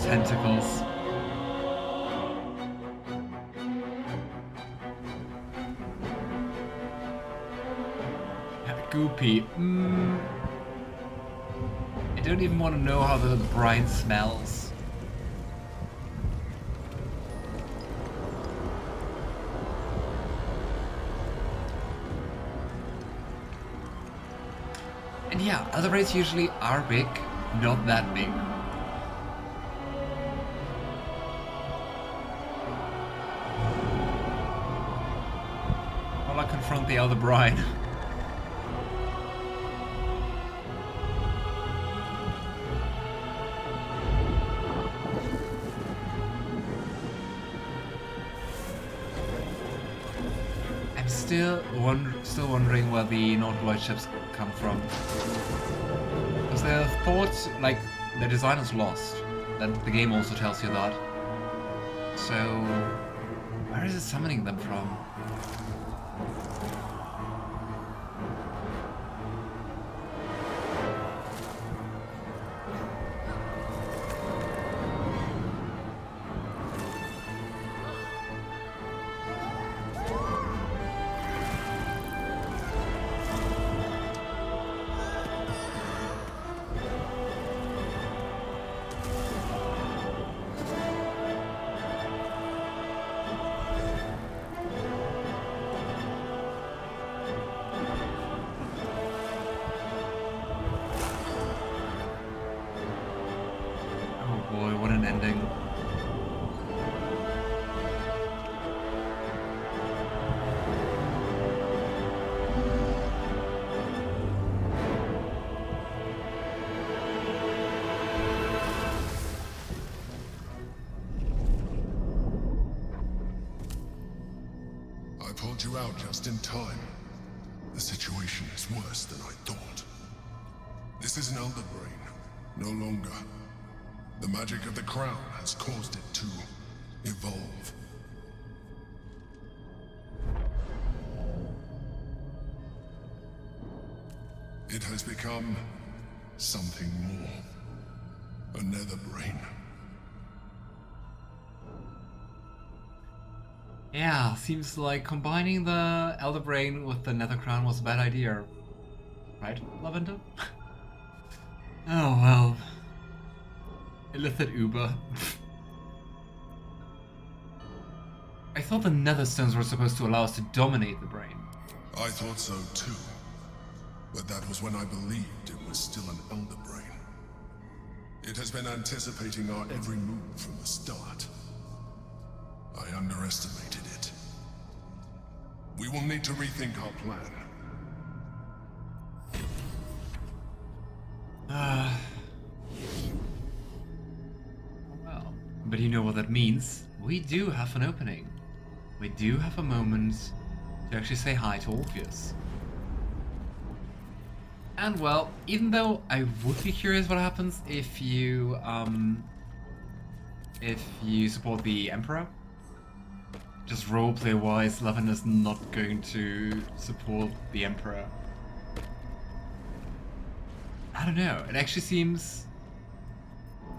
those tentacles. Goopy. I don't even want to know how the brine smells. And yeah, other raids usually are big, not that big. While I confront the other brine. Still wondering where the Nautiloid ships come from. Because they're thought, like, their design is lost. That the game also tells you that. So, where is it summoning them from? You out just in time. The situation is worse than I thought. This is an elder brain, no longer. The magic of the crown has caused it to evolve. It has become something more. A nether brain. Yeah, seems like combining the Elder Brain with the Nether Crown was a bad idea. Right, Lavender? Oh well. Illicit Uber. I thought the Nether Stones were supposed to allow us to dominate the brain. I thought so too. But that was when I believed it was still an Elder Brain. It has been anticipating our every move from the start. I underestimated it. We will need to rethink our plan. Well, but you know what that means. We do have an opening. We do have a moment to actually say hi to Orpheus. And well, even though I would be curious what happens if you support the Emperor, just roleplay wise, Lavender's not going to support the Emperor. I don't know, it actually seems...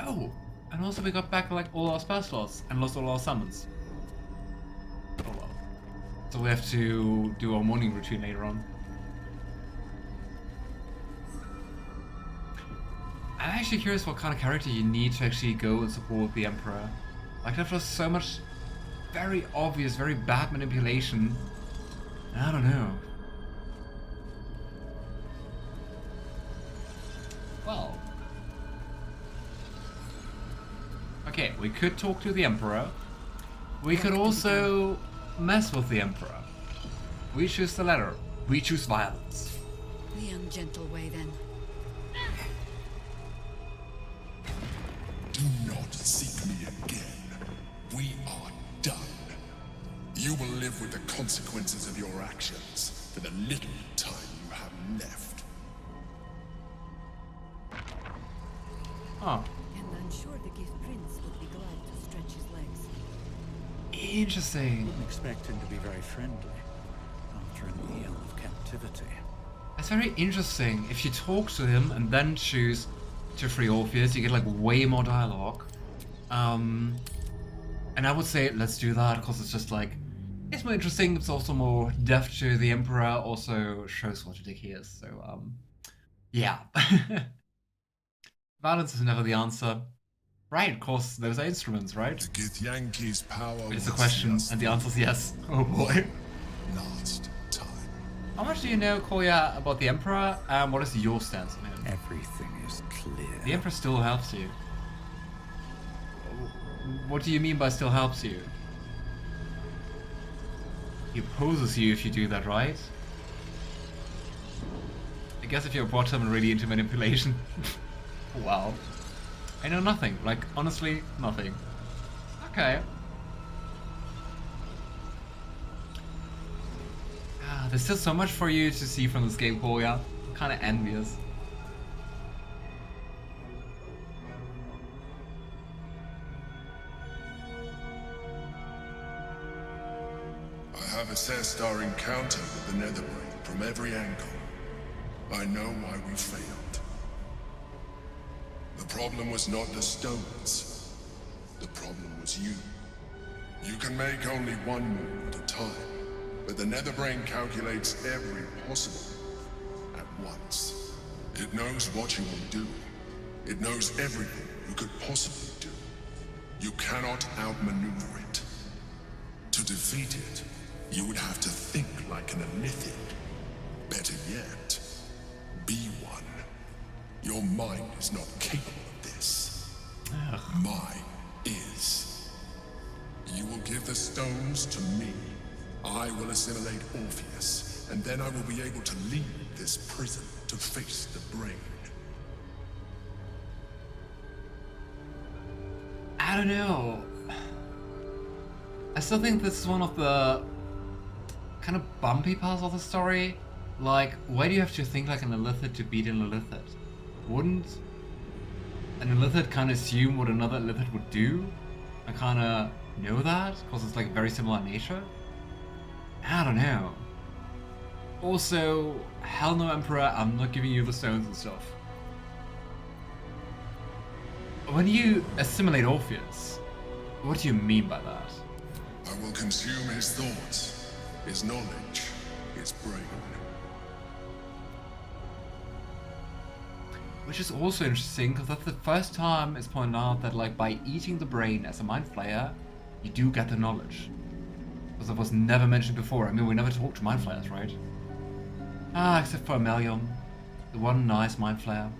Oh, and also we got back like all our spell slots and lost all our summons. Oh well. So we have to do our morning routine later on. I'm actually curious what kind of character you need to actually go and support the Emperor. Like, that was so much very obvious, very bad manipulation. I don't know. Well. Okay, we could talk to the Emperor. We could also mess with the Emperor. We choose the latter. We choose violence. The ungentle way, then. Do not seek me again. We are done. You will live with the consequences of your actions for the little time you have left. Oh. And I'm sure the Gift Prince would be glad to stretch his legs. Interesting. Wouldn't expect him to be very friendly after an year of captivity. That's very interesting. If you talk to him and then choose to free Orpheus, you get like way more dialogue. And I would say let's do that because it's just like, it's more interesting. It's also more depth to the Emperor. Also shows what a dick he is. So yeah. Violence is never the answer. Right, of course, those are instruments, right? The Githyanki's power. It's a question, and the answer is yes. Oh boy. Last time. How much do you know, Koya, about the Emperor? What is your stance on him? Everything is clear. The Emperor still helps you. What do you mean by still helps you? He opposes you if you do that, right? I guess if you're bottom and really into manipulation. Wow. I know nothing. Like, honestly, nothing. Okay. There's still so much for you to see from this game, Koya. I'm kinda envious. I have assessed our encounter with the Netherbrain from every angle. I know why we failed. The problem was not the stones. The problem was you. You can make only one move at a time, but the Netherbrain calculates every possible move at once. It knows what you will do. It knows everything you could possibly do. You cannot outmaneuver it. To defeat it, you would have to think like an Elithid. Better yet, be one. Your mind is not capable of this. Ugh. Mine is. You will give the stones to me. I will assimilate Orpheus, and then I will be able to leave this prison to face the brain. I don't know. I still think this is one of the kind of bumpy parts of the story. Like, why do you have to think like an Elithid to beat an Elithid? Wouldn't an Elithid kind of assume what another Elithid would do? I kind of know that, because it's like very similar in nature. I don't know. Also, hell no, Emperor, I'm not giving you the stones and stuff. When you assimilate Orpheus, what do you mean by that? I will consume his thoughts, his knowledge, his brain. Which is also interesting, because that's the first time it's pointed out that, like, by eating the brain as a mind flayer, you do get the knowledge. Because that was never mentioned before. I mean, we never talked to mind flayers, right? Except for Aemelion, the one nice mind flayer.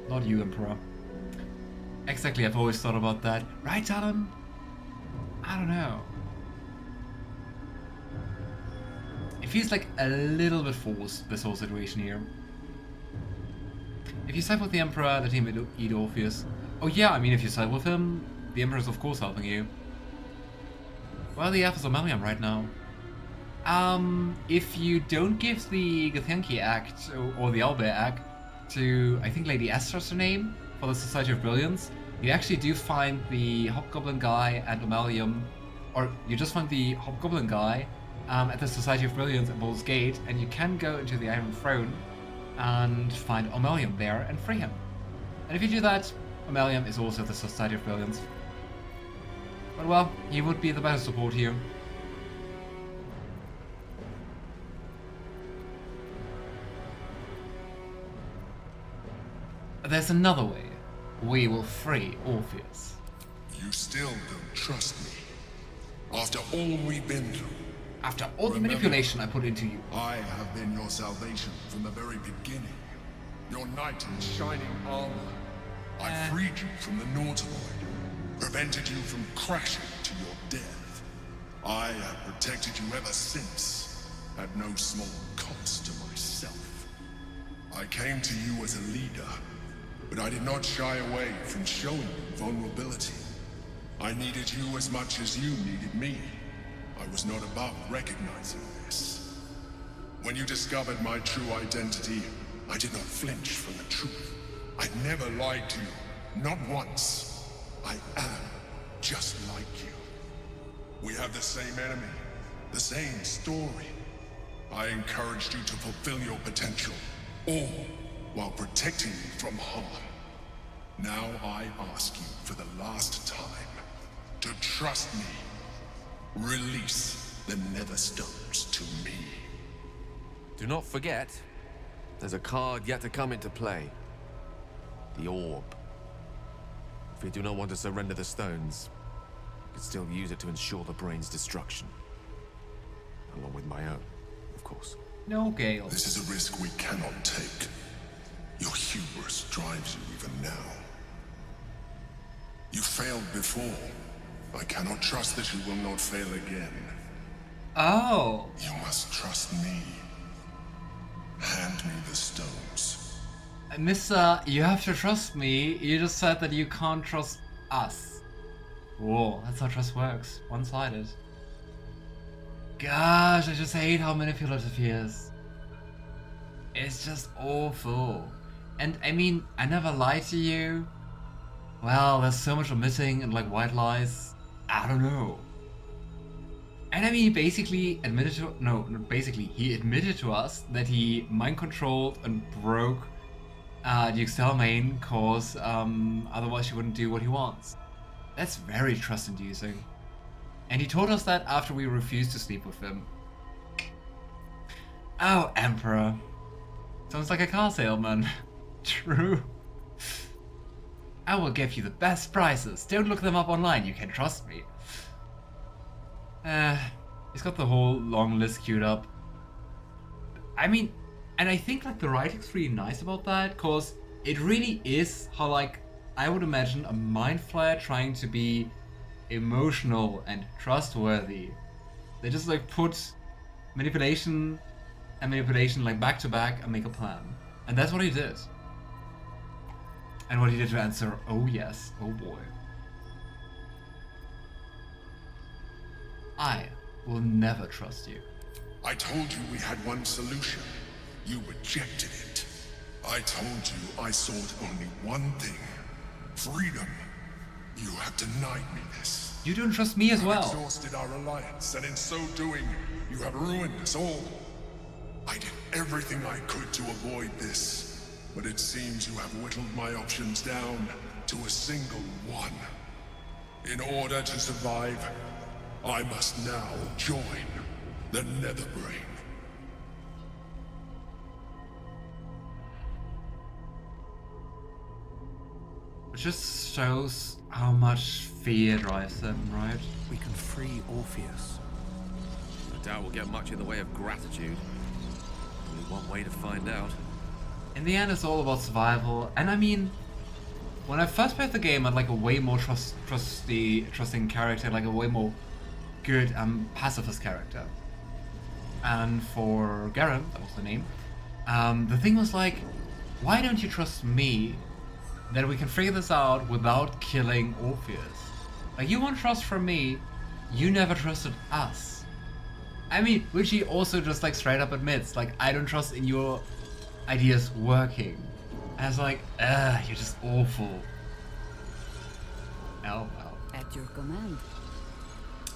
Not you, Emperor. Exactly, I've always thought about that. Right, Talon? I don't know. It feels like a little bit forced, this whole situation here. If you side with the Emperor, let him eat Orpheus. Oh yeah, I mean, if you side with him, the Emperor is of course helping you. Well, the F is Aemelion right now. If you don't give the Githyanki Act, or the Owlbear Act, to, I think Lady Esther's her name, for the Society of Brilliance, you actually do find the Hobgoblin guy and Aemelion, or you just find the Hobgoblin guy at the Society of Brilliance at Baldur's Gate, and you can go into the Iron Throne and find Aemelion there and free him. And if you do that, Aemelion is also the Society of Brilliance. But well, he would be the better support here. There's another way. We will free Orpheus. You still don't trust me. After all we've been through. After all the manipulation I put into you. I have been your salvation from the very beginning. Your knight in shining armor. I freed you from the Nautiloid. Prevented you from crashing to your death. I have protected you ever since. At no small cost to myself. I came to you as a leader. But I did not shy away from showing you vulnerability. I needed you as much as you needed me. I was not above recognizing this. When you discovered my true identity, I did not flinch from the truth. I never lied to you, not once. I am just like you. We have the same enemy, the same story. I encouraged you to fulfill your potential, all while protecting you from harm. Now I ask you for the last time to trust me. Release the nether stones to me. Do not forget, there's a card yet to come into play. The orb. If you do not want to surrender the stones, you can still use it to ensure the brain's destruction. Along with my own, of course. No, Gale. This is a risk we cannot take. Your hubris drives you even now. You failed before. I cannot trust that you will not fail again. Oh. You must trust me. Hand me the stones. Mister, you have to trust me. You just said that you can't trust us. Whoa, that's how trust works. One-sided. Gosh, I just hate how manipulative he is. It's just awful. And I mean, I never lied to you. Well, there's so much omitting and like white lies. I don't know. And I mean, he basically admitted to he admitted to us that he mind controlled and broke the Excelmain cause otherwise he wouldn't do what he wants. That's very trust inducing. And he told us that after we refused to sleep with him. Oh, Emperor. Sounds like a car salesman. True. I will give you the best prices. Don't look them up online, you can trust me. He's got the whole long list queued up. I mean, and I think like the writing's really nice about that, cause it really is how like I would imagine a Mindflayer trying to be emotional and trustworthy. They just like put manipulation and manipulation like back to back and make a plan. And that's what he did. And what he did to answer, oh yes, oh boy. I will never trust you. I told you we had one solution. You rejected it. I told you I sought only one thing. Freedom. You have denied me this. You don't trust me as You well. exhausted our alliance, and in so doing, you have ruined us all. I did everything I could to avoid this, but it seems you have whittled my options down to a single one. In order to survive, I must now join the Netherbrain. It just shows how much fear drives them, right? We can free Orpheus. I doubt we'll get much in the way of gratitude. Only one way to find out. In the end, it's all about survival, and I mean, when I first played the game, I had like a way more trusting character, like a way more good pacifist character. And for Garen, that was the name, the thing was like, why don't you trust me that we can figure this out without killing Orpheus? Like, you want trust from me, you never trusted us. I mean, which he also just like straight up admits, like, I don't trust in your ideas working. And I was like, you're just awful. Oh well. At your command.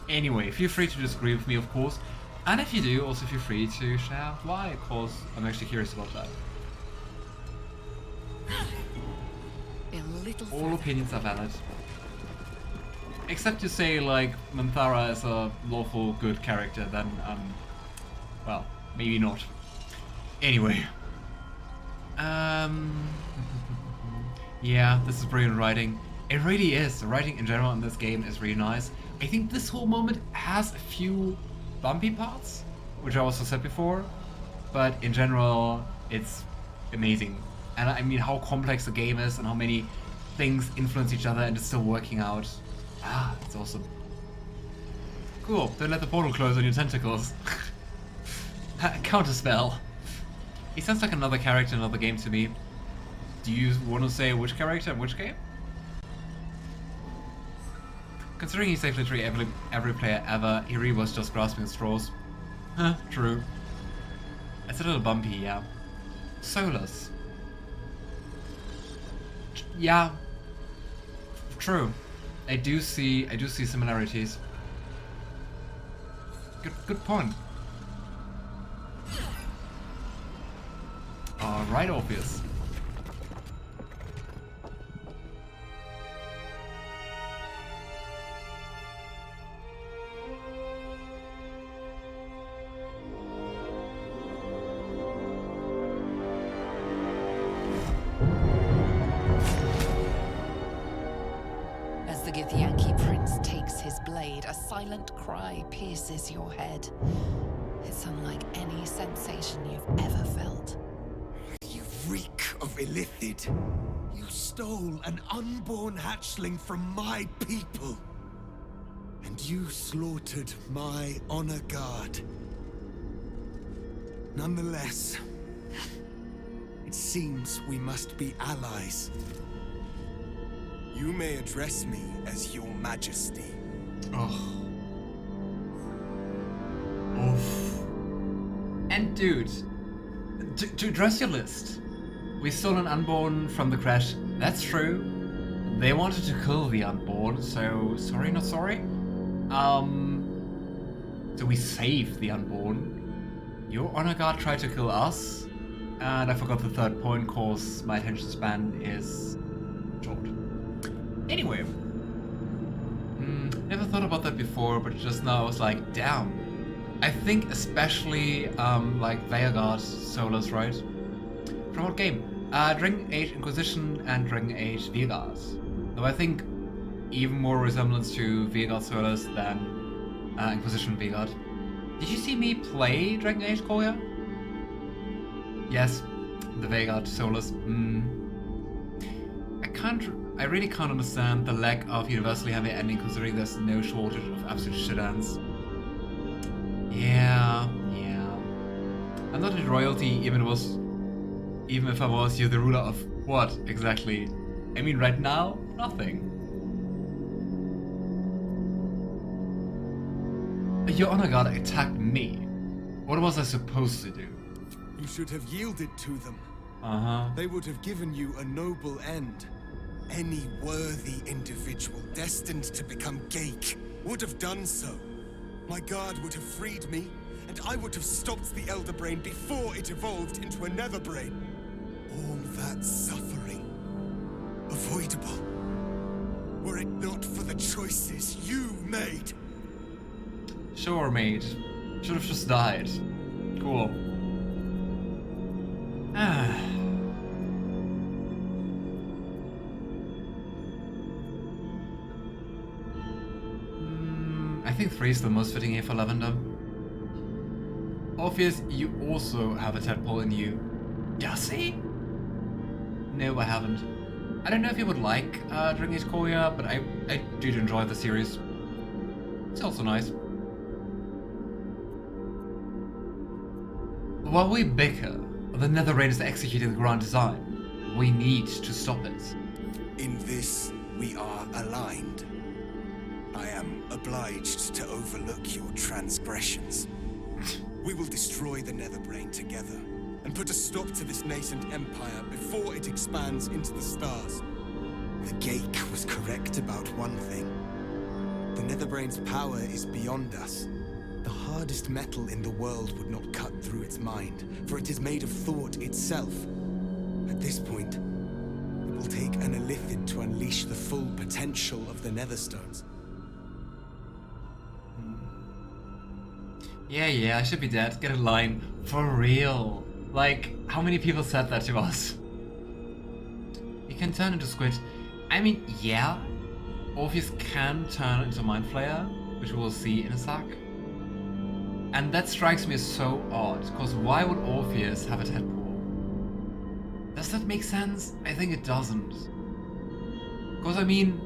Anyway, feel free to disagree with me, of course. And if you do, also feel free to share why, of course. I'm actually curious about that. A little All further. opinions are valid. Except to say, like, Minthara is a lawful good character, then, well, maybe not. Anyway. Yeah, this is brilliant writing. It really is. The writing in general in this game is really nice. I think this whole moment has a few bumpy parts, which I also said before, but in general, it's amazing. And I mean, how complex the game is and how many things influence each other and it's still working out. Ah, it's awesome. Cool, don't let the portal close on your tentacles. Counterspell. He sounds like another character in another game to me. Do you want to say which character in which game? Considering he saved literally every player ever, he really was just grasping at straws. Huh, true. It's a little bumpy, yeah. Soulless. Yeah. True. I do see similarities. Good point. Alright, Orpheus. blade, a silent cry pierces your head. It's unlike any sensation you've ever felt. You reek of illithid. You stole an unborn hatchling from my people. And you slaughtered my honor guard. Nonetheless, it seems we must be allies. You may address me as your majesty. Oh. Oof. And dude, to address your list, we stole an unborn from the crash. That's true. They wanted to kill the unborn, so sorry, not sorry. So we saved the unborn. Your honor guard tried to kill us, and I forgot the third point, cause my attention span is short. Anyway, never thought about that before, but just now I was like, damn. I think especially like Veigarde solos, right? From what game? Dragon Age Inquisition and Dragon Age Veigarde. Though I think even more resemblance to Veigarde solos than Inquisition Veigarde. Did you see me play Dragon Age Korya? Yes, the Veigarde solos. I really can't understand the lack of universally heavy ending, considering there's no shortage of absolute shit ends. Yeah. I'm not in royalty, even if I was, you're the ruler of what exactly? I mean, right now, nothing. Your honor guard attacked me. What was I supposed to do? You should have yielded to them. They would have given you a noble end. Any worthy individual destined to become Geik would have done so. My guard would have freed me, and I would have stopped the Elder Brain before it evolved into a Nether Brain. All that suffering, avoidable, were it not for the choices you made. Sure, mate. Should have just died. Cool. I think 3 is the most fitting here for Lavender. Orpheus, you also have a tadpole in you. Yeah, see? No, I haven't. I don't know if you would like Dragon Age Korya, but I did enjoy the series. It's also nice. While we bicker, the Netherrain is executing the grand design. We need to stop it. In this, we are aligned. I am obliged to overlook your transgressions. We will destroy the Netherbrain together, and put a stop to this nascent empire before it expands into the stars. The Geik was correct about one thing. The Netherbrain's power is beyond us. The hardest metal in the world would not cut through its mind, for it is made of thought itself. At this point, it will take an illithid to unleash the full potential of the Netherstones. Yeah, I should be dead. Get a line. For real. Like, how many people said that to us? You can turn into Squid. I mean, yeah. Orpheus can turn into Mindflayer, which we'll see in a sec. And that strikes me as so odd, because why would Orpheus have a tadpole? Does that make sense? I think it doesn't. Because, I mean,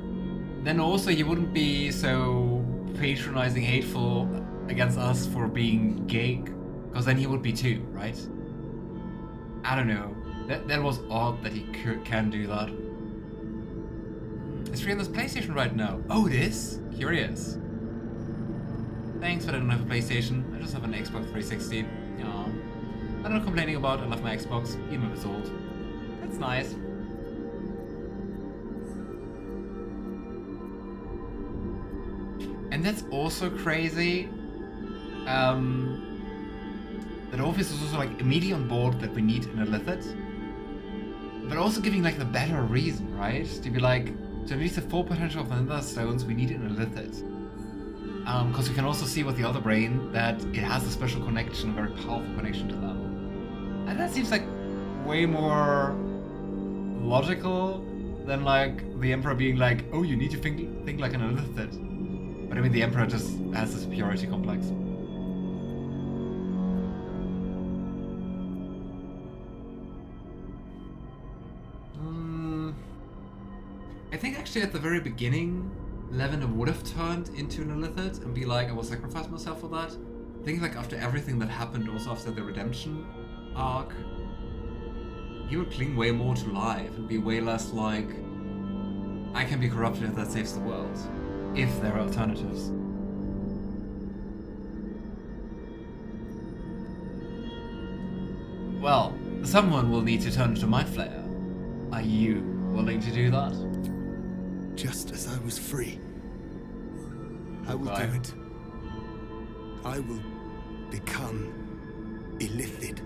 then also he wouldn't be so patronizing, hateful against us for being Geik, because then he would be too, right? I don't know. That was odd that he can do that. It's free on this PlayStation right now. Oh, it is? Curious. Thanks, but I don't have a PlayStation. I just have an Xbox 360. Yeah. I'm not complaining about I love my Xbox, even if it's old. That's nice. And that's also crazy. That Orpheus is also like immediately on board that we need an illithid. But also giving like the better reason, right? To be like, to release the full potential of the Nether Stones, we need an illithid. Because we can also see with the other brain that it has a special connection, a very powerful connection to them. And that seems like way more logical than like the Emperor being like, oh, you need to think like an illithid. But I mean, the Emperor just has a superiority complex. I think actually at the very beginning, Lavender would have turned into an illithid and be like, I will sacrifice myself for that. I think like after everything that happened, also after the redemption arc, he would cling way more to life and be way less like, I can be corrupted if that saves the world, if there are alternatives. Well, someone will need to turn into Mindflayer. Are you willing to do that? Just as I was free, I will Right. do it. I will become illithid.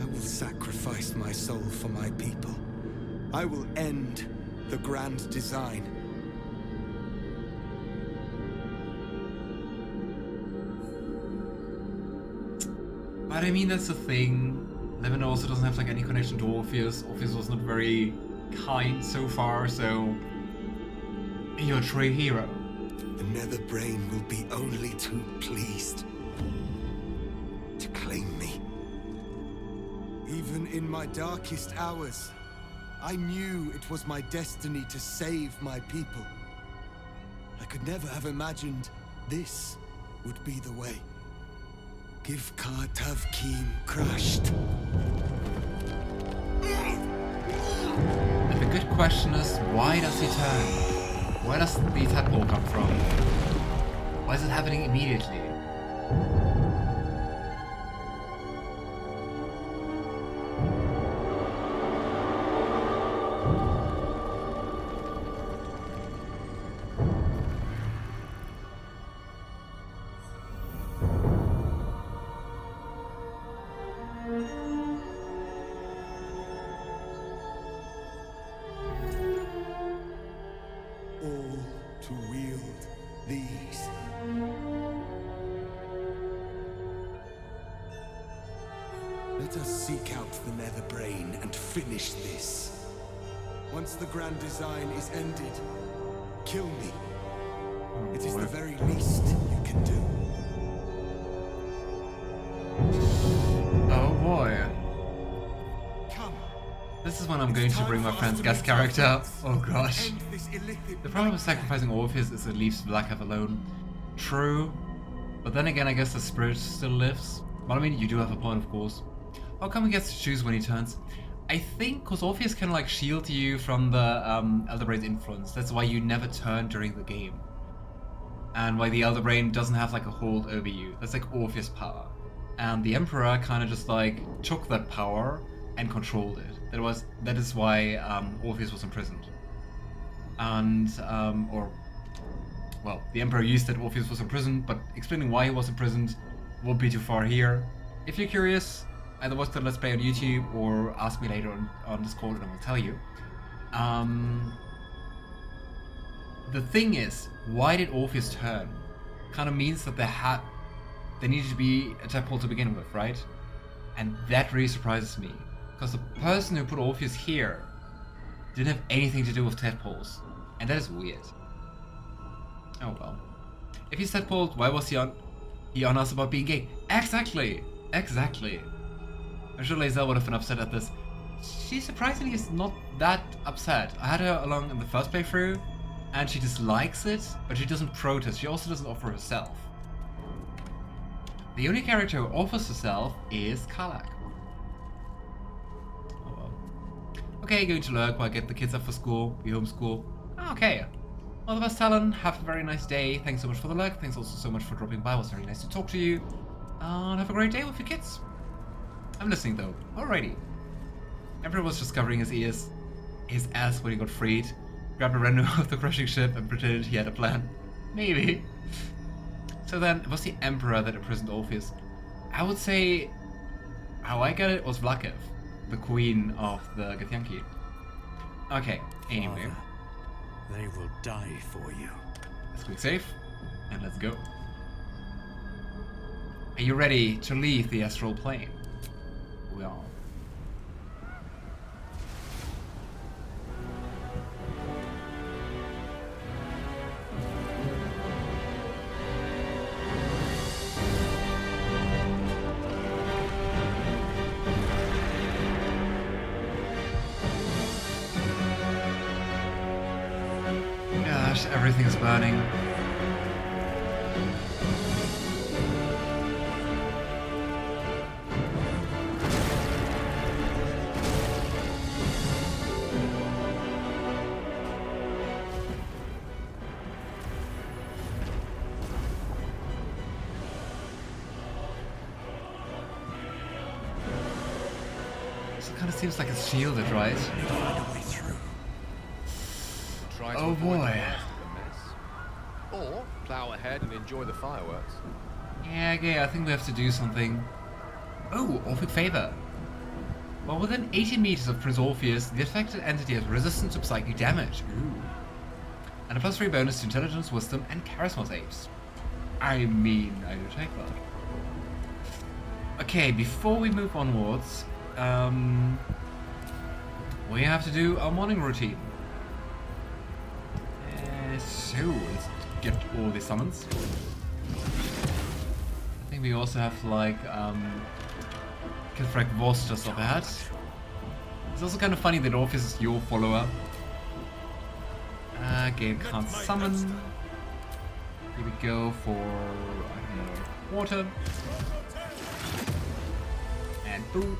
I will sacrifice my soul for my people. I will end the grand design. But I mean, that's the thing. Lavender also doesn't have like any connection to Orpheus. Orpheus was not very kind so far, so you're a true hero. The nether brain will be only too pleased to claim me. Even in my darkest hours, I knew it was my destiny to save my people. I could never have imagined this would be the way. Give Kartav Keem crushed. And the good question is, why does he turn? Where does the tadpole come from? Why is it happening immediately? All to wield these. Let us seek out the nether brain and finish this. Once the grand design is ended, kill me. It is the very least you can do. Oh boy. Come. This is when I'm going to bring my friend's guest character up. Oh gosh. End this illithid The problem with nightmare. sacrificing Orpheus is it leaves Blackhawk alone. True. But then again, I guess the spirit still lives. But I mean, you do have a point, of course. How come he gets to choose when he turns? I think because Orpheus can like shield you from the Elder Brain's influence. That's why you never turn during the game. And why the Elder Brain doesn't have like a hold over you. That's like Orpheus' power. And the Emperor kind of just like took that power and controlled it. That is why Orpheus was imprisoned. And well, the Emperor used that Orpheus was imprisoned, but explaining why he was imprisoned won't be too far here. If you're curious, either watch the Let's Play on YouTube or ask me later on Discord and I will tell you. The thing is, why did Orpheus turn? Kind of means that there needed to be a tadpole to begin with, right? And that really surprises me. Because the person who put Orpheus here didn't have anything to do with tadpoles. And that is weird. Oh well. If he's tadpoled, why was he on us about being gay? Exactly! Exactly. I'm sure Lae'zel would have been upset at this. She surprisingly is not that upset. I had her along in the first playthrough, and she dislikes it, but she doesn't protest. She also doesn't offer herself. The only character who offers herself is Karlach. Oh well. Okay, going to lurk while I get the kids up for school. We homeschool. Okay. All the best, Talon. Have a very nice day. Thanks so much for the lurk. Thanks also so much for dropping by. It was very nice to talk to you. And have a great day with your kids. I'm listening though. Alrighty. Emperor was just covering his ass when he got freed. Grabbed a random of the crushing ship and pretended he had a plan. Maybe. So then, it was the Emperor that imprisoned Orpheus. I would say, how I get it was Vlakev, the queen of the Githyanki. Okay, anyway. Father, they will die for you. Let's quick save, and let's go. Are you ready to leave the astral plane? We are. everything is burning. Kind of seems like it's shielded, right? Try to Oh avoid the boy. worst of the mess. Or plow ahead and enjoy the fireworks. Yeah, okay, I think we have to do something. Oh, Orphic Favor. While within 80 meters of Prince Orpheus, the affected entity has resistance to psychic damage. Ooh. And a +3 bonus to intelligence, wisdom, and charisma saves. I mean, I do take that. Okay, before we move onwards, we have to do our morning routine. So, let's get all the summons. I think we also have to, like, Kithrak Voss just up ahead. It's also kind of funny that Orpheus is your follower. Game can't summon. Here we go for, I don't know, water. And boom.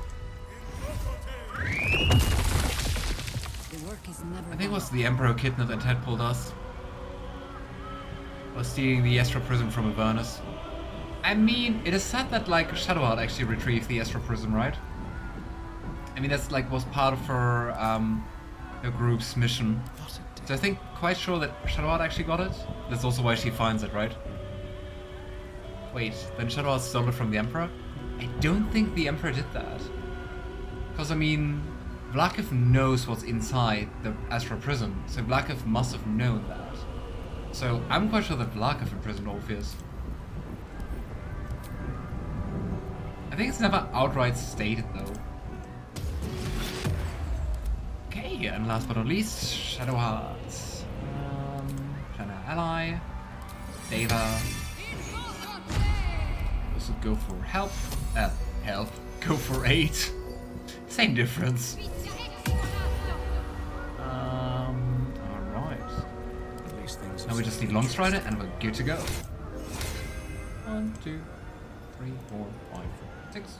The work is never I think it was the Emperor kidnapped and tadpole us. Was stealing the Astral Prism from Avernus. I mean, it is said that like Shadowheart actually retrieved the Astral Prism, right? I mean, that's like was part of her group's mission. So I think quite sure that Shadowheart actually got it. That's also why she finds it, right? Wait, then Shadowheart stole it from the Emperor? I don't think the Emperor did that. Because, I mean, Vlaakith knows what's inside the Astral Prism, so Vlaakith must have known that. So, I'm quite sure that Vlaakith imprisoned Orpheus. I think it's never outright stated, though. Okay, and last but not least, Shadowheart. Plan ally. Deva. Also go for help. Help. Go for aid. Same difference. Alright. Now we just need Longstrider and we're good to go. 1, 2, 3, 4, 5, 6.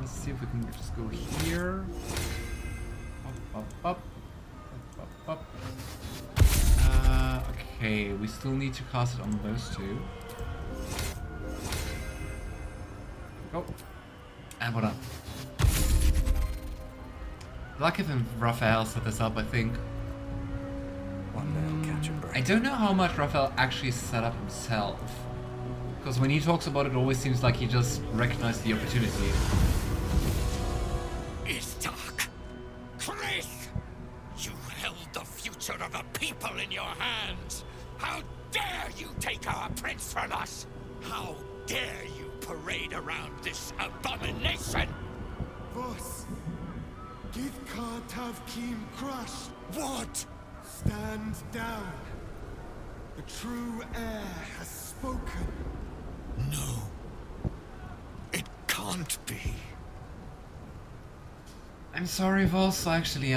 Let's see if we can just go here. Up. Okay, we still need to cast it on those two. Go. And we're done. Vlaakith and Raphael set this up, I think. One day I'll catch a bird. I don't know how much Raphael actually set up himself. Because when he talks about it, it always seems like he just recognized the opportunity. Is dark. Chris! You held the future of the people in your hands. How dare you take our prince from us? How dare you parade around this abomination? Voss, Githka Tavkim crushed. What? Stand down. The true heir has spoken. No. It can't be. I'm sorry, Voss, actually,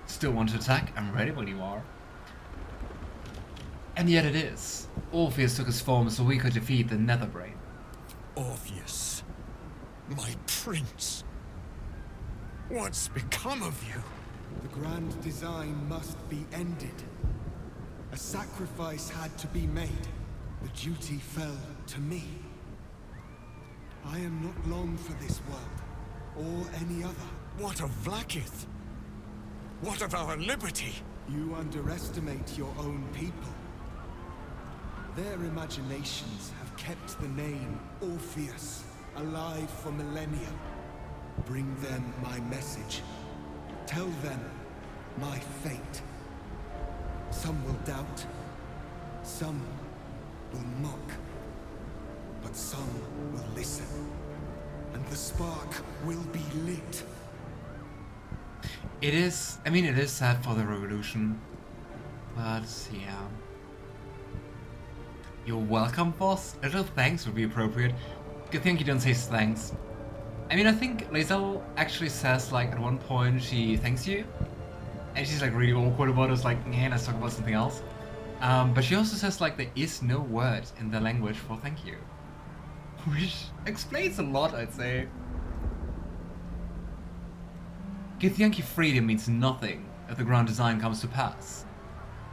still want to attack? I'm ready when you are. And yet it is. Orpheus took his form so we could defeat the Netherbrain. Orpheus. My prince. What's become of you? The grand design must be ended. A sacrifice had to be made. The duty fell to me. I am not long for this world, or any other. What of Vlaakith? What of our liberty? You underestimate your own people. Their imaginations have kept the name Orpheus alive for millennia. Bring them my message. Tell them my fate. Some will doubt. Some will mock. But some will listen. And the spark will be lit. It is sad for the revolution. But, yeah. You're welcome, boss. A little thanks would be appropriate. Good thing you don't say thanks. I mean, I think Lae'zel actually says, like, at one point she thanks you. And she's, like, really awkward about it. It's like, yeah, let's talk about something else. But she also says, like, there is no word in the language for thank you. Which explains a lot, I'd say. Githyanki freedom means nothing if the grand design comes to pass.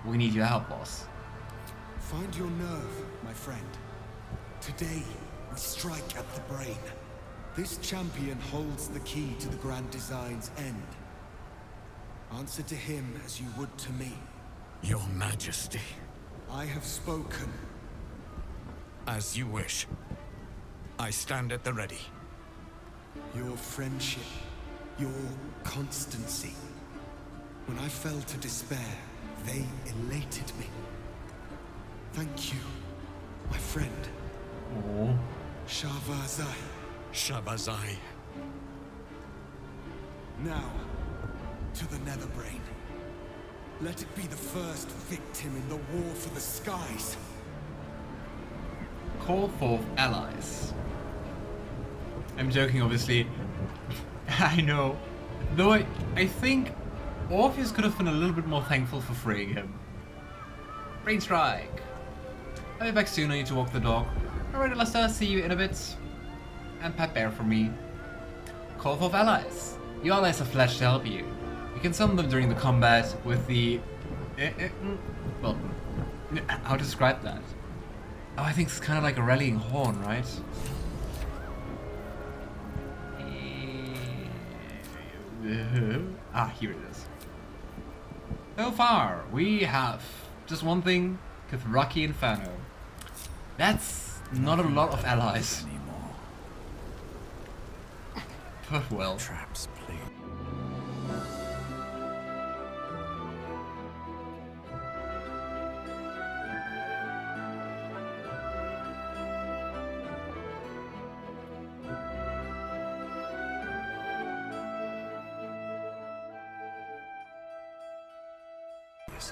We need your help, boss. Find your nerve, my friend. Today, we strike at the brain. This champion holds the key to the grand design's end. Answer to him as you would to me. Your Majesty. I have spoken. As you wish. I stand at the ready. Your friendship, your constancy. When I fell to despair, they elated me. Thank you, my friend. Oh. Shavazai. Shabazai. Now, to the Netherbrain. Let it be the first victim in the war for the skies. Call forth allies. I'm joking, obviously. I know. Though I think Orpheus could have been a little bit more thankful for freeing him. Rain strike. I'll be back soon. I need to walk the dog. Alright, Lester, see you in a bit. And pet bear for me. Call forth allies. Your allies have pledged to help you. You can summon them during the combat with the... well, how to describe that? Oh, I think it's kind of like a rallying horn, right? Ah, here it is. So far, we have just one thing, Githyanki Inferno. That's not a lot of allies. Anymore. But well. Traps, please.